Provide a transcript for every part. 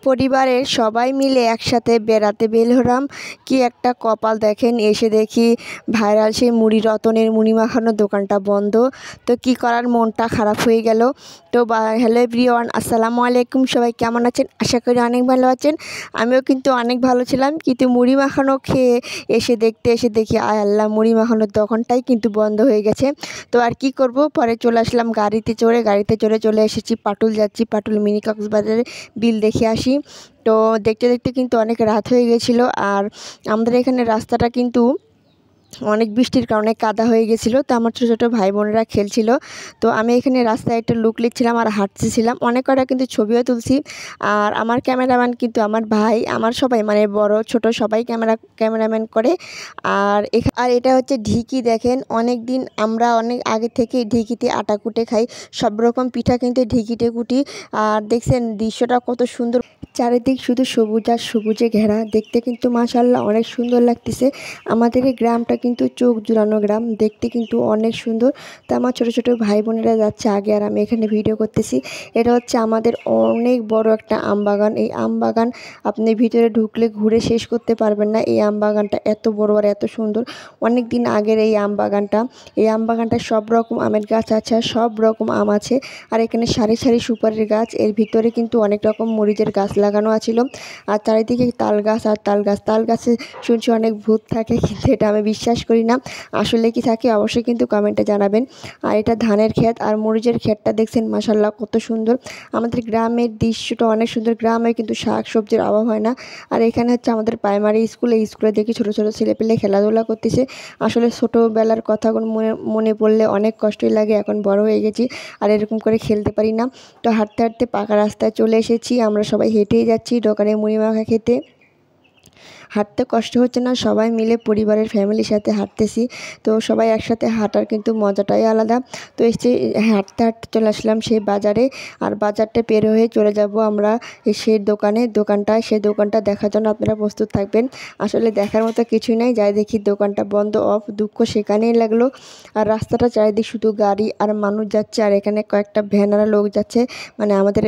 পরিবারের সবাই মিলে একসাথে বেড়াতে বের হলাম। কি একটা কপাল দেখেন, এসে দেখি ভাইরাল সেই মুড়ি রতনের মুড়ি মাখানোর দোকানটা বন্ধ। তো কি করার, মনটা খারাপ হয়ে গেল। তো হ্যালো এভরিওয়ান, আসসালামু আলাইকুম। সবাই কেমন আছেন? আশা করি অনেক ভালো আছেন। আমিও কিন্তু অনেক ভালো ছিলাম, কিন্তু মুড়ি মাখানো খেয়ে এসে দেখি আয় আল্লাহ, মুড়ি মাখানোর দোকানটাই কিন্তু বন্ধ হয়ে গেছে। তো আর কি করব, পরে চলে আসলাম গাড়িতে চড়ে চলে এসেছি পাটুল যাচ্ছি, পাটুল মিনি কক্সবাজারে বিল দেখে আসি। তো দেখতে দেখতে কিন্তু অনেক রাত হয়ে গেছিলো। আর আমাদের এখানে রাস্তাটা কিন্তু অনেক বৃষ্টির কারণে কাদা হয়ে গেছিলো। তো আমার ছোটো ছোটো ভাই বোনেরা খেলছিল। তো আমি এখানে রাস্তায় একটা লুক লিখছিলাম আর হাঁটতেছিলাম, অনেক কটা কিন্তু ছবিও তুলছি। আর আমার ক্যামেরাম্যান কিন্তু আমার ভাই, আমার সবাই মানে বড় ছোট সবাই ক্যামেরাম্যান করে। আর এটা হচ্ছে ঢিকি। দেখেন, আমরা অনেক আগে থেকে ঢিকিতে আটা কুটে খাই, সব রকম পিঠা কিন্তু ঢিকিতে কুটি। আর দেখছেন দৃশ্যটা কত সুন্দর, চারিদিক শুধু সবুজ আর সবুজে ঘেরা, দেখতে কিন্তু মাশাআল্লাহ অনেক সুন্দর লাগতেছে। আমাদের এই গ্রামটা কিন্তু চোখ জুড়ানো গ্রাম, দেখতে কিন্তু অনেক সুন্দর। তো আমার ছোটো ছোটো ভাই বোনেরা যাচ্ছে আগে, আর আমি এখানে ভিডিও করতেছি। এটা হচ্ছে আমাদের অনেক বড় একটা আম বাগান। এই আম বাগান আপনি ভিতরে ঢুকলে ঘুরে শেষ করতে পারবেন না। এই আম বাগানটা এত বড় আর এত সুন্দর, অনেক দিন আগের এই আম বাগানটা সব রকম আমের গাছ আছে, সব রকম আম আছে। আর এখানে সারি সারি সুপারির গাছ, এর ভিতরে কিন্তু অনেক রকম মরিচের গাছ লাগানো আছিল। আর চারিদিকে তাল গাছে শুনছি অনেক ভূত থাকে, কিন্তু এটা আমি বিশ্বাস করি না। আসলে কি থাকে অবশ্যই কিন্তু কমেন্টে জানাবেন। আর এটা ধানের ক্ষেত আর মরিচের ক্ষেতটা দেখছেন মাশাআল্লাহ কত সুন্দর। আমাদের গ্রামের দৃশ্যটা অনেক সুন্দর, গ্রামে কিন্তু শাক সবজির অভাব হয় না। আর এখানে হচ্ছে আমাদের প্রাইমারি স্কুলে দেখি ছোটো ছোটো ছেলেপেলে খেলাধুলা করতেছে। আসলে ছোটোবেলার কথাগুলো মনে পড়লে অনেক কষ্টই লাগে। এখন বড় হয়ে গেছি আর এরকম করে খেলতে পারি না। তো হাঁটতে হাঁটতে পাকা রাস্তায় চলে এসেছি, আমরা সবাই হেঁটেই যাচ্ছি দোকানে মুড়ি মাখা খেতে। হাঁটতে কষ্ট হচ্ছে না, সবাই মিলে পরিবারের ফ্যামিলির সাথে হাঁটতেছি। তো সবাই একসাথে হাঁটার কিন্তু মজাটাই আলাদা। তো হাঁটতে হাঁটতে চলে আসলাম সেই বাজারে। আর বাজারটা পের হয়ে চলে যাব আমরা সেই সেই দোকানটা দেখার জন্য আপনারা প্রস্তুত থাকবেন। আসলে দেখার মতো কিছুই নাই, যাই দেখি দোকানটা বন্ধ অফ, দুঃখ সেখানেই লাগলো। আর রাস্তাটা চারিদিক শুধু গাড়ি আর মানুষ যাচ্ছে, আর এখানে কয়েকটা ভ্যানারা লোক যাচ্ছে, মানে আমাদের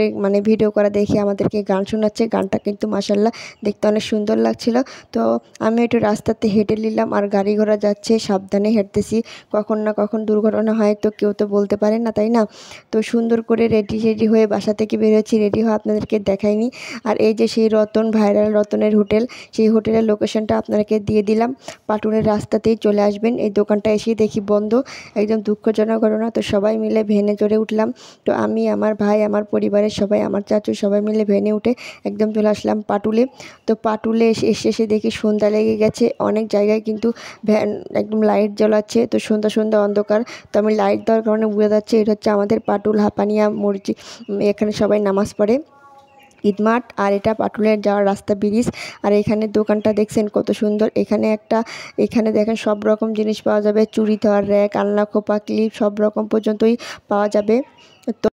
ভিডিও করা দেখে আমাদেরকে গান শোনাচ্ছে। গানটা কিন্তু মাশাআল্লাহ দেখতে অনেক সুন্দর লাগছিল। তো আমি একটু রাস্তাতে হেঁটে নিলাম, আর গাড়ি ঘোড়া যাচ্ছে, সাবধানে হেঁটতেছি। কখন না কখন দুর্ঘটনা হয়, তো কেউ তো বলতে পারে না, তাই না? তো সুন্দর করে রেডি হয়ে বাসা থেকে বেরোচ্ছি, রেডি হয়ে আপনাদেরকে দেখাইনি। আর এই যে সেই ভাইরাল রতনের হোটেল, সেই হোটেলের লোকেশনটা আপনাদেরকে দিয়ে দিলাম। পাটুনের রাস্তাতেই চলে আসবেন। এই দোকানটা এসেই দেখি বন্ধ, একদম দুঃখজনক ঘটনা। তো সবাই মিলে ভ্যানে চড়ে উঠলাম। তো আমি, আমার ভাই, আমার পরিবারের সবাই, আমার চাচু সবাই মিলে ভ্যানে উঠে একদম চলে আসলাম পাটুলে। তো পাটুলে এসে দেখি সন্ধ্যা লেগে গেছে, অনেক জায়গায় কিন্তু ভ্যান একদম লাইট জ্বলাচ্ছে। তো সন্ধ্যা অন্ধকার, তো আমি লাইট দেওয়ার কারণে বোঝা যাচ্ছে এটা হচ্ছে আমাদের পাটুল হাঁপানিয়া মসজিদ। এখানে সবাই নামাজ পড়ে, ঈদ মাঠ। আর এটা পাটুলের যাওয়ার রাস্তা, ব্রিজ। আর এখানে দোকানটা দেখছেন কত সুন্দর। এখানে দেখেন সব রকম জিনিস পাওয়া যাবে, চুড়ি ধোয়ার র্যাক, আলনা খোপা, ক্লিপ সব রকম পর্যন্তই পাওয়া যাবে। তো